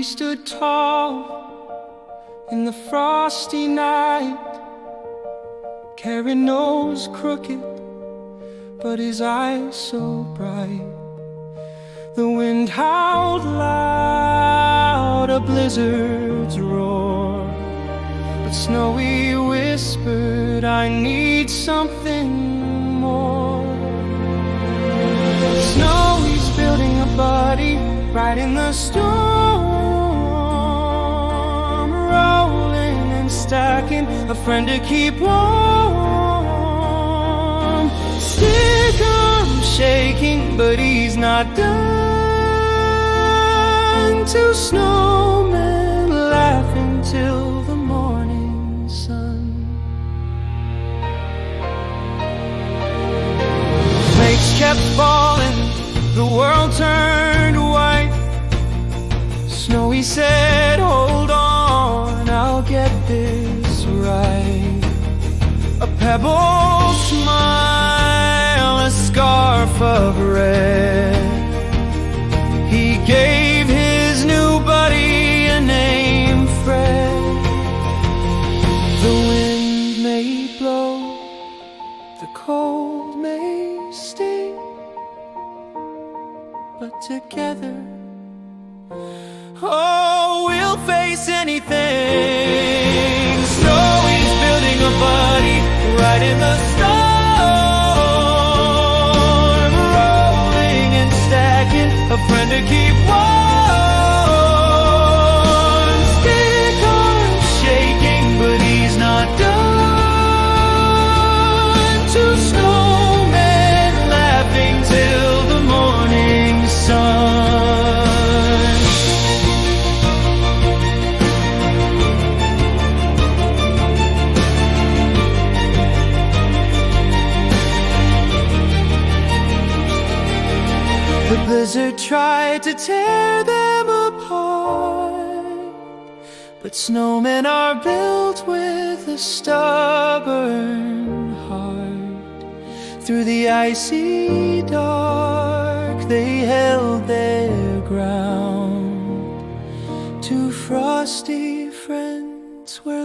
stood tall in the frosty night, carrying nose crooked, but his eyes so bright. The wind howled loud, a blizzard's roar, but Snowy whispered, I need something more. Snowy's building a buddy right in the storm, rolling and stacking a friend to keep warm. Stick 'em shaking, but he's not done. Two snowmen laughing till the morning sun. Flakes kept falling, the world turned white. Snowy said, hold on, I'll get this right. A pebble smile, a scarf of red. He gave his new buddy a name, Fred. The wind may blow, the cold may sting, but together, oh, we'll face anything. Snowy's building a buddy right in the storm, rolling and stacking a friend to keep warm. Stick on shaking, but he's not done. Two snowmen laughing till the morning sun. The blizzard tried to tear them apart, but snowmen are built with a stubborn heart. Through the icy dark, they held their ground. Two frosty friends were